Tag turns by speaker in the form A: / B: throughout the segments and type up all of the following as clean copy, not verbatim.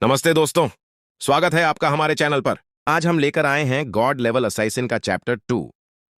A: नमस्ते दोस्तों। स्वागत है आपका हमारे चैनल पर। आज हम लेकर आए हैं गॉड लेवल असासिन का चैप्टर 2।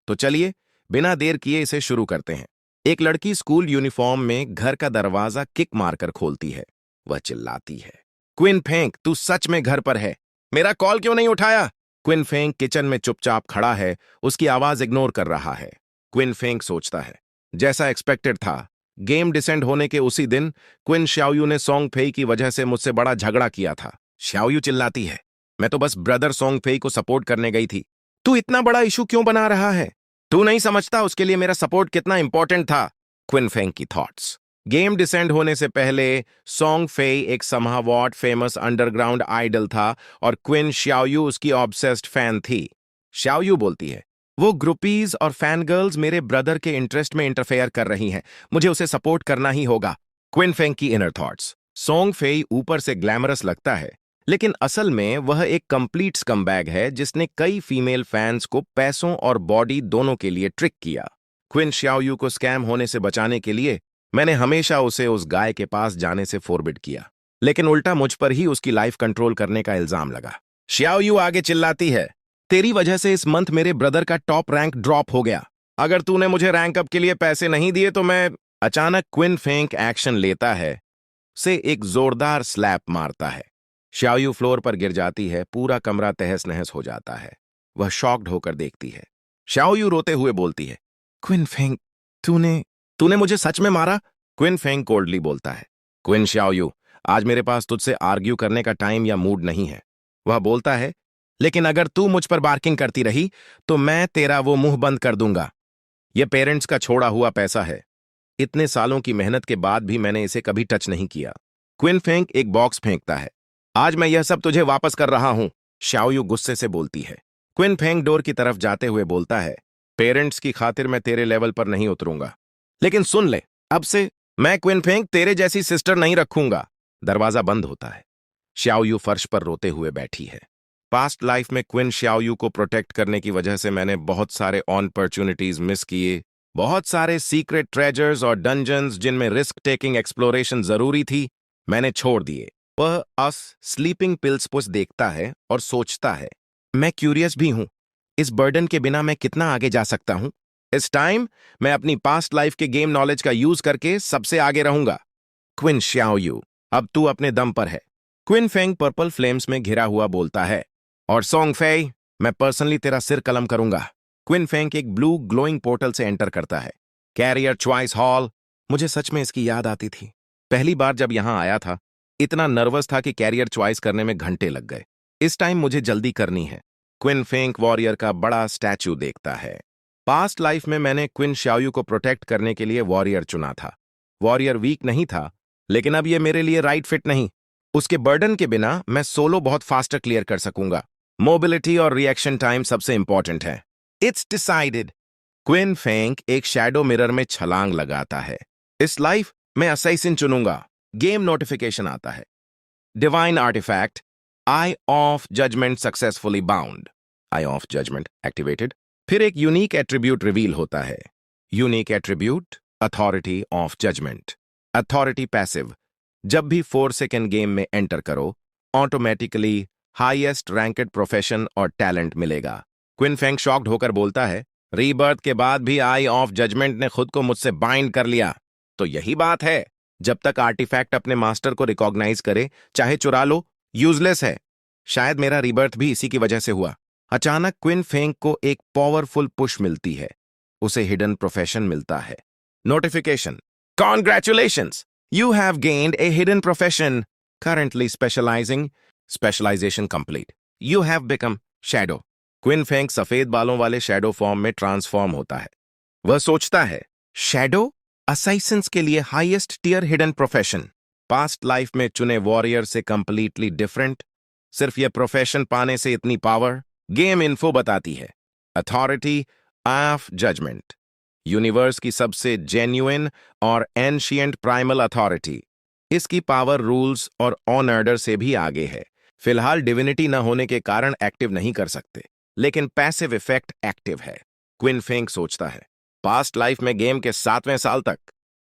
A: तो चलिए बिना देर किए इसे शुरू करते हैं। एक लड़की स्कूल यूनिफॉर्म में घर का दरवाजा किक मारकर खोलती है। वह चिल्लाती है, क्विन फेंग, तू सच में घर पर है? मेरा कॉल क्यों नहीं उठाया? क्विन फेंग किचन में चुपचाप खड़ा है, उसकी आवाज इग्नोर कर रहा है। क्विन फेंग सोचता है, जैसा एक्सपेक्टेड था, गेम डिसेंड होने के उसी दिन क्विन श्याओयू ने सोंग फेई की वजह से मुझसे बड़ा झगड़ा किया था। श्याओयू चिल्लाती है, मैं तो बस ब्रदर सोंग फेई को सपोर्ट करने गई थी। तू इतना बड़ा इशू क्यों बना रहा है? तू नहीं समझता उसके लिए मेरा सपोर्ट कितना इंपॉर्टेंट था। क्विन फेंग की थॉट्स। गेम डिसेंड होने से पहले सोंग फेई एक समहावॉट फेमस अंडरग्राउंड आइडल था और क्विन श्याओयू उसकी ऑब्सेस्ड फैन थी। श्याओयू बोलती है, वो ग्रुपीज और फैन गर्ल्स मेरे ब्रदर के इंटरेस्ट में इंटरफेयर कर रही हैं, मुझे उसे सपोर्ट करना ही होगा। क्विन फेंग की इनर थॉट्स। सोंग फेई ऊपर से ग्लैमरस लगता है, लेकिन असल में वह एक कंप्लीट स्कमबैग है जिसने कई फीमेल फैंस को पैसों और बॉडी दोनों के लिए ट्रिक किया। क्विन श्याओयू को स्कैम होने से बचाने के लिए मैंने हमेशा उसे उस गाय के पास जाने से फोरबिड किया, लेकिन उल्टा मुझ पर ही उसकी लाइफ कंट्रोल करने का इल्जाम लगा। श्याओयू आगे चिल्लाती है, तेरी वजह से इस मंथ मेरे ब्रदर का टॉप रैंक ड्रॉप हो गया। अगर तूने मुझे रैंक अप के लिए पैसे नहीं दिए तो मैं। अचानक क्विन फेंग एक्शन लेता है, से एक जोरदार स्लैप मारता है। श्याओयू फ्लोर पर गिर जाती है, पूरा कमरा तहस नहस हो जाता है। वह शॉक्ड होकर देखती है। श्याओयू रोते हुए बोलती है, क्विन फेंग, तूने तूने मुझे सच में मारा? क्विन फेंग कोल्डली बोलता है, क्विन श्याओयू, आज मेरे पास तुझसे आर्ग्यू करने का टाइम या मूड नहीं है। वह बोलता है, लेकिन अगर तू मुझ पर बार्किंग करती रही तो मैं तेरा वो मुंह बंद कर दूंगा। यह पेरेंट्स का छोड़ा हुआ पैसा है। इतने सालों की मेहनत के बाद भी मैंने इसे कभी टच नहीं किया। क्विन फेंग एक बॉक्स फेंकता है, आज मैं यह सब तुझे वापस कर रहा हूं। श्याओयू गुस्से से बोलती है। क्विन फेंग डोर की तरफ जाते हुए बोलता है, पेरेंट्स की खातिर मैं तेरे लेवल पर नहीं उतरूंगा, लेकिन सुन ले, अब से मैं क्विन फेंग तेरे जैसी सिस्टर नहीं रखूंगा। दरवाजा बंद होता है। श्याओयू फर्श पर रोते हुए बैठी है। पास्ट लाइफ में क्विन श्याओयू को प्रोटेक्ट करने की वजह से मैंने बहुत सारे अपॉर्चुनिटीज मिस किए, बहुत सारे सीक्रेट ट्रेजर्स और डंजन्स जिनमें रिस्क टेकिंग एक्सप्लोरेशन जरूरी थी, मैंने छोड़ दिए। वह अस स्लीपिंग पिल्स पुस देखता है और सोचता है, मैं क्यूरियस भी हूं, इस बर्डन के बिना मैं कितना आगे जा सकता हूं। इस टाइम मैं अपनी पास्ट लाइफ के गेम नॉलेज का यूज करके सबसे आगे रहूंगा। क्विन श्याओयू, अब तू अपने दम पर है। क्विन फेंग पर्पल फ्लेम्स में घिरा हुआ बोलता है, और सोंग फेई, मैं पर्सनली तेरा सिर कलम करूंगा। क्विन फेंग एक ब्लू ग्लोइंग पोर्टल से एंटर करता है। Career choice hall. मुझे सच में इसकी याद आती थी। पहली बार जब यहां आया था, इतना नर्वस था कि कैरियर चॉइस करने में घंटे लग गए। इस टाइम मुझे जल्दी करनी है। क्विन फेंग वॉरियर का बड़ा स्टैचू देखता है। पास्ट लाइफ में मैंने क्विन श्याओयू को प्रोटेक्ट करने के लिए वॉरियर चुना था। वॉरियर वीक नहीं था, लेकिन अब यह मेरे लिए राइट फिट नहीं। उसके बर्डन के बिना मैं सोलो बहुत फास्टर क्लियर कर सकूंगा। मोबिलिटी और रिएक्शन टाइम सबसे इंपॉर्टेंट है। It's decided. क्विन फेंग एक शैडो मिरर में छलांग लगाता है। इस लाइफ में असैसिन चुनूंगा। गेम नोटिफिकेशन आता है, divine artifact, eye of judgment successfully bound. Eye of judgment activated. फिर एक यूनिक एट्रीब्यूट रिवील होता है। Unique attribute, authority of judgment. Authority passive. जब भी 4 सेकेंड गेम में एंटर करो, ऑटोमेटिकली हाईएस्ट रैंकेड प्रोफेशन और टैलेंट मिलेगा। क्विन फेंग शॉक्ड होकर बोलता है, रीबर्थ के बाद भी आई ऑफ जजमेंट ने खुद को मुझसे बाइंड कर लिया। तो यही बात है, जब तक आर्टिफैक्ट अपने मास्टर को रिकॉग्नाइज करे, चाहे चुरा लो, यूजलेस है। शायद मेरा रीबर्थ भी इसी की वजह से हुआ। अचानक क्विन फेंग को एक पावरफुल पुश मिलती है। उसे हिडन प्रोफेशन मिलता है। Notification, congratulations, you have gained a hidden profession, currently specializing, specialization complete. You have become shadow. Qin Feng सफेद बालों वाले शैडो फॉर्म में ट्रांसफॉर्म होता है। वह सोचता है, शैडो असाइसेंस के लिए highest tier hidden profession, past life में चुने वॉरियर से कंप्लीटली डिफरेंट। सिर्फ यह प्रोफेशन पाने से इतनी पावर। गेम इन्फो बताती है, अथॉरिटी ऑफ जजमेंट, यूनिवर्स की सबसे जेन्युइन और एंशिएंट प्राइमल अथॉरिटी। इसकी पावर रूल्स और ऑन ऑर्डर से भी आगे है। फिलहाल डिविनिटी न होने के कारण एक्टिव नहीं कर सकते, लेकिन पैसिव इफेक्ट एक्टिव है। क्विन फेंग सोचता है, पास्ट लाइफ में गेम के 7वें साल तक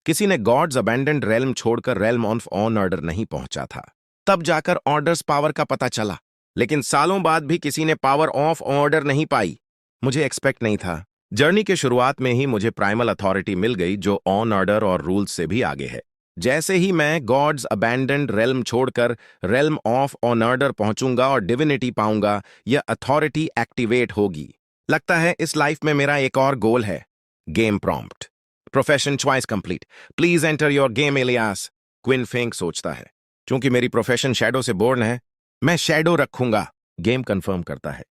A: किसी ने गॉड्स अबैंडन्ड रेल्म छोड़कर रेल्म ऑफ ऑन ऑर्डर नहीं पहुंचा था। तब जाकर ऑर्डर्स पावर का पता चला, लेकिन सालों बाद भी किसी ने पावर ऑफ ऑर्डर नहीं पाई। मुझे एक्सपेक्ट नहीं था। जर्नी के शुरुआत में ही मुझे प्राइमल अथॉरिटी मिल गई, जो ऑन ऑर्डर और रूल्स से भी आगे है। जैसे ही मैं गॉड्स अबैंडन्ड रेल्म छोड़कर रेल्म ऑफ ऑन ऑर्डर पहुंचूंगा और डिविनिटी पाऊंगा, यह अथॉरिटी एक्टिवेट होगी। लगता है इस लाइफ में मेरा एक और गोल है। Game prompt. Profession choice complete. Please enter your game alias. Qin Feng सोचता है, क्योंकि मेरी प्रोफेशन शैडो से बोर्न है, मैं शैडो रखूंगा। गेम कंफर्म करता है,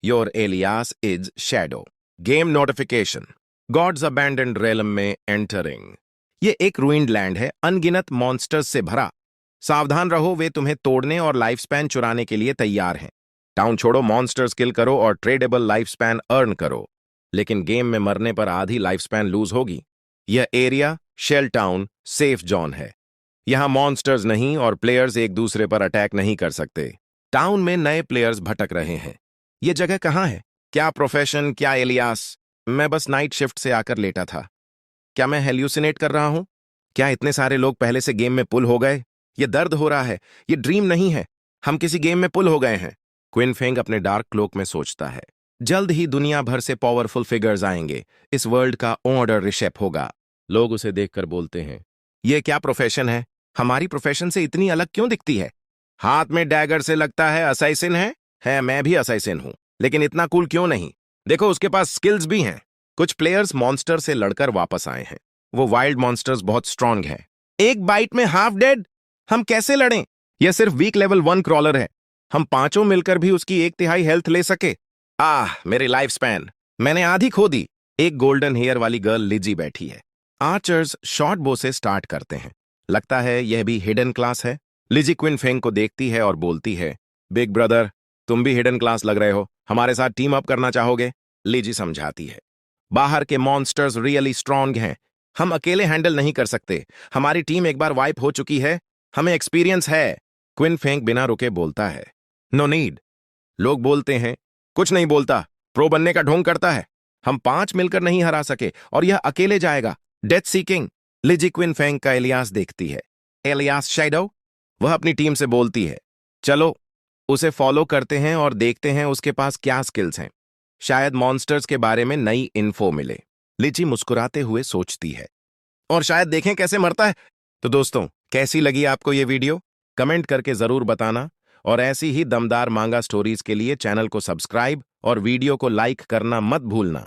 A: your alias is shadow. Game notification. Gods abandoned realm में एंटरिंग। ये एक रूइंड लैंड है, अनगिनत मॉन्स्टर्स से भरा। सावधान रहो, वे तुम्हें तोड़ने और लाइफ स्पैन चुराने के लिए तैयार हैं। टाउन छोड़ो, मॉन्स्टर्स किल करो और ट्रेडेबल लाइफ स्पैन अर्न करो। लेकिन गेम में मरने पर आधी लाइफ स्पैन लूज होगी। यह area shell town safe zone है। यहां मॉन्स्टर्स नहीं और प्लेयर्स एक दूसरे पर अटैक नहीं कर सकते। टाउन में नए प्लेयर्स भटक रहे हैं। यह जगह कहां है? क्या प्रोफेशन, क्या एलियास? मैं बस नाइट शिफ्ट से आकर लेटा था। क्या मैं हेल्यूसिनेट कर रहा हूं? क्या इतने सारे लोग पहले से गेम में पुल हो गए? ये दर्द हो रहा है, ये ड्रीम नहीं है। हम किसी गेम में पुल हो गए हैं। क्विन फेंग अपने डार्क क्लोक में सोचता है, जल्द ही दुनिया भर से पावरफुल फिगर्स आएंगे। इस वर्ल्ड का ऑर्डर रिशेप होगा। लोग उसे देखकर बोलते हैं, ये क्या प्रोफेशन है? हमारी प्रोफेशन से इतनी अलग क्यों दिखती है? हाथ में डैगर से लगता है असैसिन है, मैं भी असैसिन हूं, लेकिन इतना कूल क्यों नहीं? देखो, उसके पास स्किल्स भी हैं। कुछ प्लेयर्स मॉन्स्टर से लड़कर वापस आए हैं। वो वाइल्ड मॉन्स्टर्स बहुत स्ट्रांग हैं। एक बाइट में हाफ डेड। हम कैसे लड़ें? यह सिर्फ वीक लेवल 1 क्रॉलर है। हम पांचों मिलकर भी उसकी 1/3 हेल्थ ले सके। मेरी लाइफ स्पैन मैंने आधी खो दी। एक गोल्डन हेयर वाली गर्ल लिजी बैठी है। आर्चर्स शॉर्ट बो से स्टार्ट करते हैं। लगता है यह भी हिडन क्लास है। लिजी क्विन फेंग को देखती है और बोलती है, बिग ब्रदर, तुम भी हिडन क्लास लग रहे हो। हमारे साथ टीम अप करना चाहोगे? लिजी समझाती है, बाहर के मॉन्स्टर्स रियली स्ट्रांग हैं। हम अकेले हैंडल नहीं कर सकते। हमारी टीम एक बार वाइप हो चुकी है, हमें एक्सपीरियंस है। क्विन फेंग बिना रुके बोलता है, नो नीड। लोग बोलते हैं, कुछ नहीं बोलता, प्रो बनने का ढोंग करता है। हम 5 मिलकर नहीं हरा सके और यह अकेले जाएगा। Death seeking. Lizzy Qin Feng का एलियास देखती है। Alias shadow? वह अपनी टीम से बोलती है, चलो उसे फॉलो करते हैं और देखते हैं उसके पास क्या स्किल्स हैं। शायद मॉन्स्टर्स के बारे में नई इन्फो मिले। लिजी मुस्कुराते हुए सोचती है, और शायद देखें कैसे मरता है। तो दोस्तों, कैसी लगी आपको ये वीडियो? कमेंट करके जरूर बताना, और ऐसी ही दमदार मांगा स्टोरीज के लिए चैनल को सब्सक्राइब और वीडियो को लाइक करना मत भूलना।